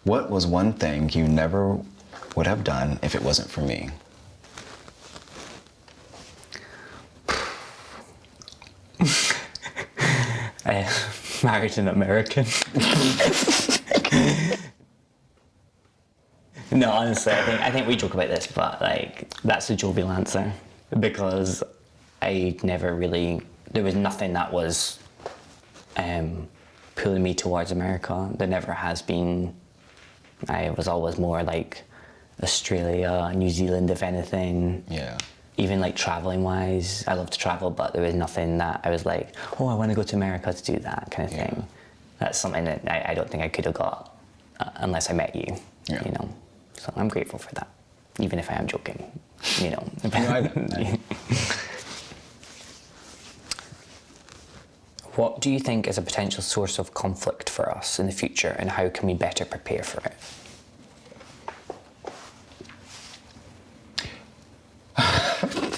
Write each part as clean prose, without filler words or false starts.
What was one thing you never would have done if it wasn't for me? I married an American. No, honestly, I think we joke about this, but like that's the jovial answer, because I never really, there was nothing that was pulling me towards America. There never has been. I was always more like Australia, New Zealand, if anything. Yeah. Even like traveling wise, I love to travel, but there was nothing that I was like, oh, I want to go to America to do that kind of thing. That's something that I don't think I could have got unless I met you, you know. So I'm grateful for that, even if I am joking, you know. What do you think is a potential source of conflict for us in the future, and how can we better prepare for it?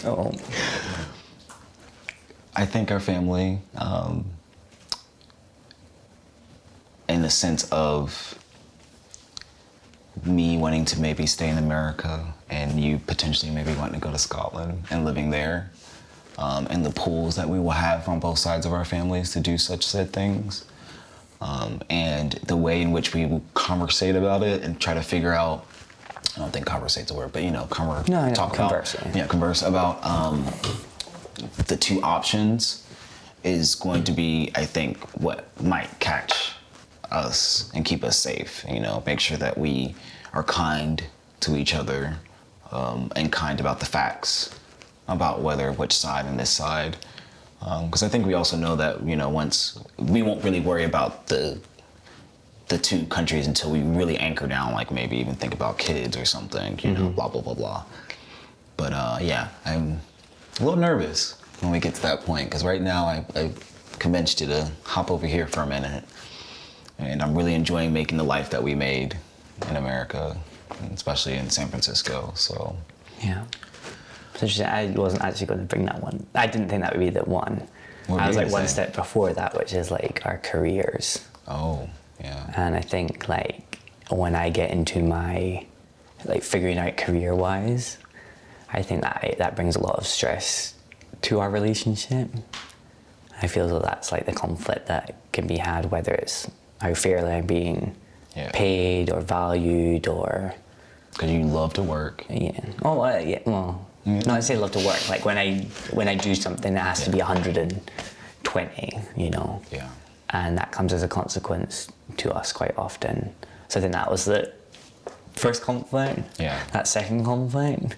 Oh. I think our family, in the sense of me wanting to maybe stay in America and you potentially maybe wanting to go to Scotland and living there, and the pools that we will have on both sides of our families to do such said things, and the way in which we will conversate about it and try to figure out, I don't think conversate's a word, but you know, converse about the two options is going to be, I think, what might catch us and keep us safe. You know, make sure that we are kind to each other, and kind about the facts about which side and this side. Because I think we also know that, you know, once we won't really worry about the two countries until we really anchor down, like maybe even think about kids or something, you know, blah, blah, blah, blah. But yeah, I'm a little nervous when we get to that point, because right now I convinced you to hop over here for a minute. And I'm really enjoying making the life that we made in America, especially in San Francisco, so. Yeah. So I wasn't actually going to bring that one. I didn't think that would be the one. I was like one step before that, which is like our careers. Oh, yeah. And I think like when I get into my like figuring out career-wise, I think that brings a lot of stress to our relationship. I feel as though that's like the conflict that can be had, whether it's how fairly I'm being paid or valued, or... Because you love to work. Yeah. Oh, yeah, well... Not to say love to work, like when I do something that has to be 120, you know. Yeah. And that comes as a consequence to us quite often. So I think that was the first conflict. Yeah. That second conflict.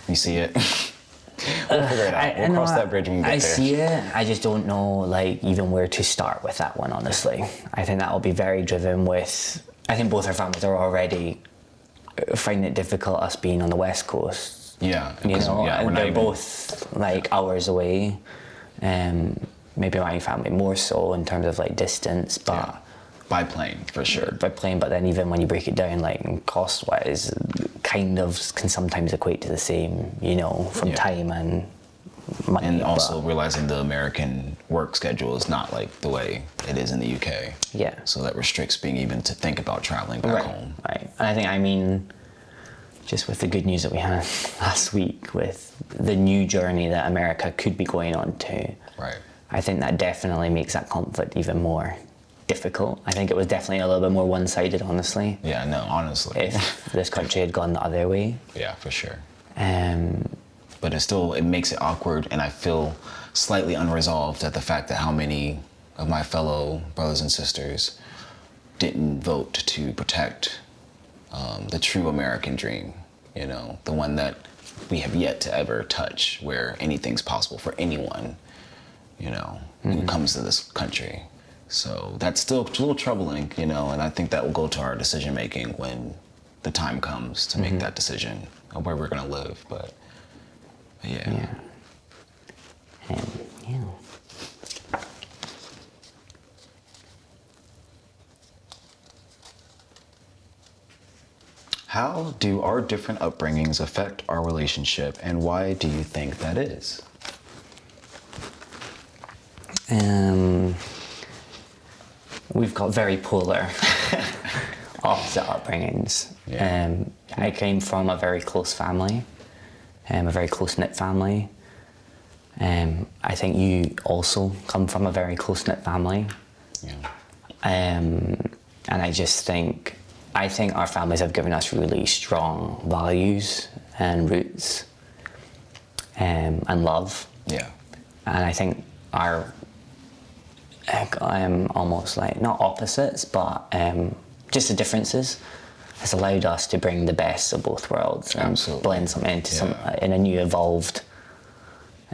You see it? We'll figure it out. We'll cross that bridge when we get there. I see it. I just don't know, like, even where to start with that one, honestly. I think that will be very driven with... I think both our families are already finding it difficult, us being on the West Coast. Yeah. You know, they're both, like, hours away. Maybe my family more so in terms of, like, distance, but... Yeah. By plane, for sure. By plane, but then even when you break it down, like, cost-wise, kind of can sometimes equate to the same, you know, from time and money. And also realizing the American work schedule is not like the way it is in the UK. Yeah. So that restricts being even to think about traveling back home. Right. And I mean, just with the good news that we had last week with the new journey that America could be going on to. Right. I think that definitely makes that conflict even more difficult. I think it was definitely a little bit more one-sided, honestly. Yeah, no, honestly. If this country had gone the other way. Yeah, for sure. But it makes it awkward, and I feel slightly unresolved at the fact that how many of my fellow brothers and sisters didn't vote to protect the true American dream, you know, the one that we have yet to ever touch, where anything's possible for anyone, you know, who comes to this country. So that's still a little troubling, you know, and I think that will go to our decision making when the time comes to make that decision of where we're gonna live. But yeah. How do our different upbringings affect our relationship, and why do you think that is? We've got very polar opposite upbringings. Yeah. I came from a very close family, a very close-knit family. I think you also come from a very close-knit family. Yeah. And I think our families have given us really strong values and roots, and love. Yeah. And I think our almost like not opposites, but just the differences has allowed us to bring the best of both worlds and Absolutely. blend something into some in a new evolved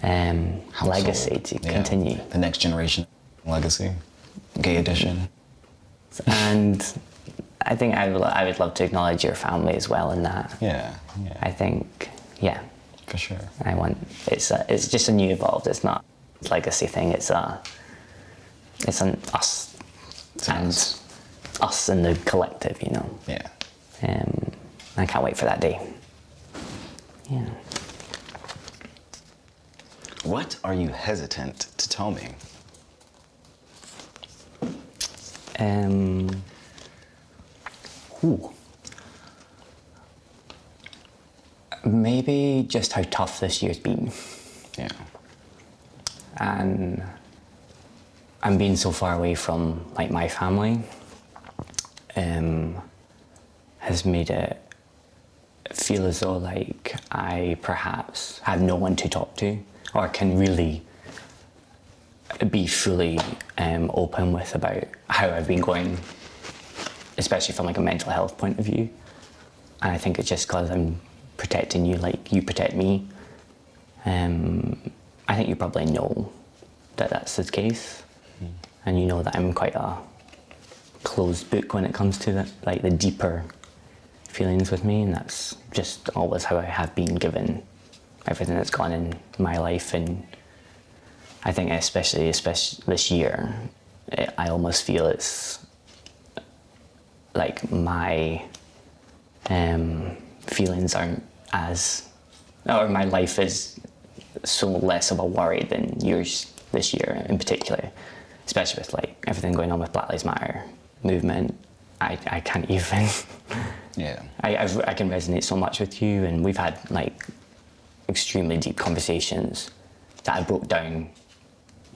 legacy to continue. The next generation legacy, gay edition. And I think I would love to acknowledge your family as well in that. Yeah. I think, yeah. For sure. It's just a new evolved. It's not a legacy thing. It's an us and us in the collective. You know. Yeah. I can't wait for that day. Yeah. What are you hesitant to tell me? Maybe just how tough this year's been. Yeah. And I'm being so far away from like my family has made it feel as though like I perhaps have no one to talk to or can really be fully open with about how I've been going, especially from like a mental health point of view. And I think it's just because I'm protecting you like you protect me. I think you probably know that that's the case. And you know that I'm quite a closed book when it comes to that, like the deeper feelings with me, and that's just always how I have been, given everything that's gone in my life. And I think especially this year, I almost feel it's like my feelings aren't as, or my life is so less of a worry than yours this year in particular, especially with like everything going on with Black Lives Matter movement. I can't even. Yeah. I can resonate so much with you, and we've had like extremely deep conversations that have broke down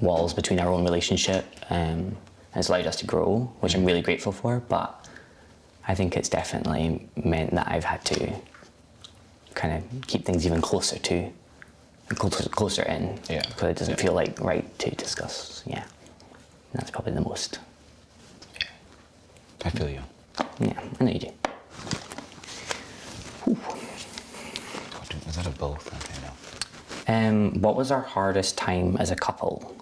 walls between our own relationship, and it's allowed us to grow, which I'm really grateful for. But I think it's definitely meant that I've had to kind of keep things even closer in. Yeah. Because it doesn't feel like right to discuss. Yeah. That's probably the most. I feel you. Yeah, I know you do. Is that a both? Okay, no. What was our hardest time as a couple,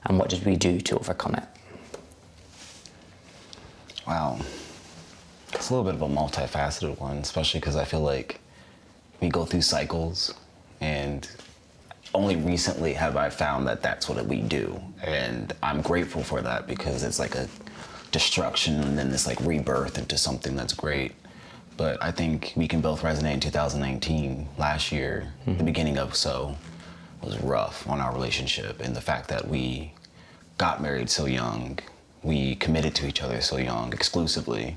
and what did we do to overcome it? Wow. It's a little bit of a multifaceted one, especially because I feel like we go through cycles, and only recently have I found that that's what we do. And I'm grateful for that, because it's like a destruction and then this like rebirth into something that's great. But I think we can both resonate in 2019. Last year, the beginning of so was rough on our relationship, and the fact that we got married so young, we committed to each other so young, exclusively,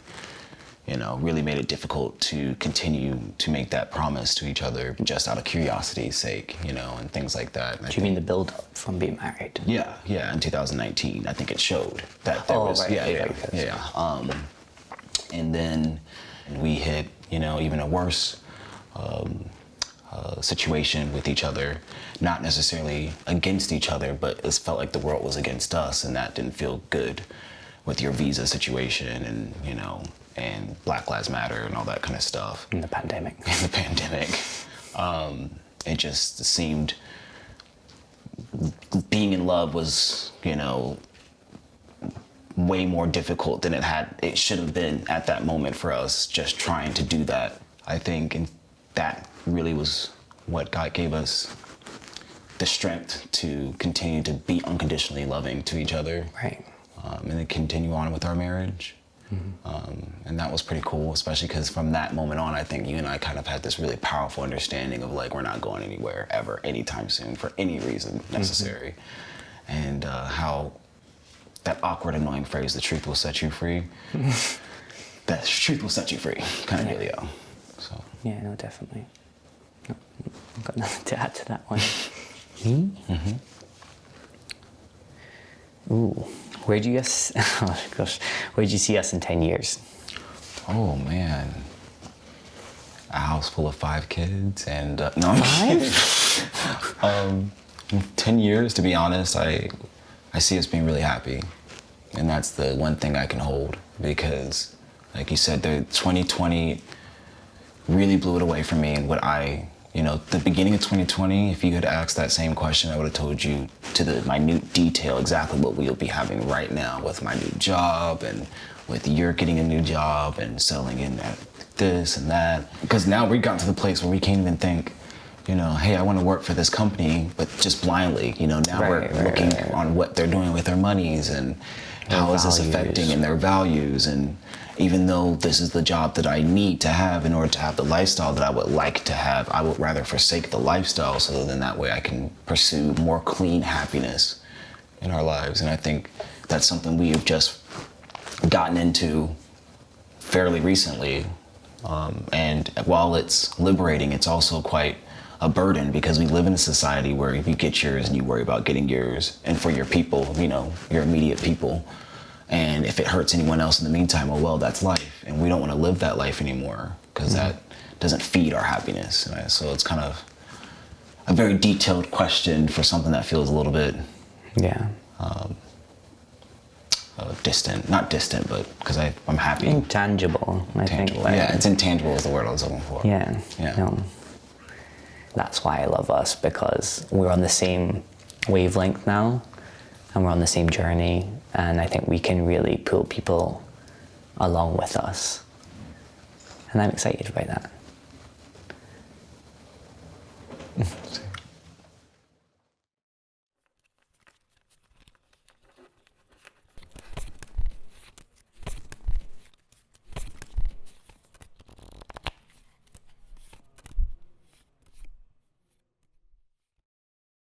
you know, really made it difficult to continue to make that promise to each other just out of curiosity's sake, you know, and things like that. Do you mean the build-up from being married? Yeah, in 2019, I think it showed that there was, right. And then we hit, you know, even a worse situation with each other, not necessarily against each other, but it felt like the world was against us, and that didn't feel good with your visa situation and, you know, and Black Lives Matter and all that kind of stuff. In the pandemic. It just seemed being in love was, you know, way more difficult than it should have been at that moment for us, just trying to do that. I think, and that really was what God gave us the strength to continue to be unconditionally loving to each other. Right. And then continue on with our marriage. And that was pretty cool, especially because from that moment on, I think you and I kind of had this really powerful understanding of like, we're not going anywhere ever, anytime soon, for any reason necessary. And how that awkward, annoying phrase, the truth will set you free. the truth will set you free kind of dealio. So. Yeah, no, definitely. No, I've got nothing to add to that one. Me? Mm-hmm. Ooh, where do you guys, oh gosh, where do you see us in 10 years? Oh man, a house full of 5 kids and no. 5? 10 years, to be honest, I see us being really happy, and that's the one thing I can hold, because like you said, the 2020 really blew it away from me. And what the beginning of 2020, if you had asked that same question, I would have told you to the minute detail exactly what we'll be having right now with my new job, and with you're getting a new job and settling in at this and that. Because now we've gotten to the place where we can't even think, hey, I want to work for this company, but just blindly, now we're looking on what they're doing with their monies and how is this affecting in their values. And even though this is the job that I need to have in order to have the lifestyle that I would like to have, I would rather forsake the lifestyle so then that way I can pursue more clean happiness in our lives. And I think that's something we have just gotten into fairly recently. And while it's liberating, it's also quite a burden, because we live in a society where if you get yours and you worry about getting yours and for your people, your immediate people. And if it hurts anyone else in the meantime, well, that's life. And we don't want to live that life anymore, because that doesn't feed our happiness. Right? So it's kind of a very detailed question for something that feels a little bit distant. Not distant, but because I'm happy. Intangible, I think. It's intangible is the word I was looking for. Yeah. No. That's why I love us, because we're on the same wavelength now, and we're on the same journey, and I think we can really pull people along with us. And I'm excited by that.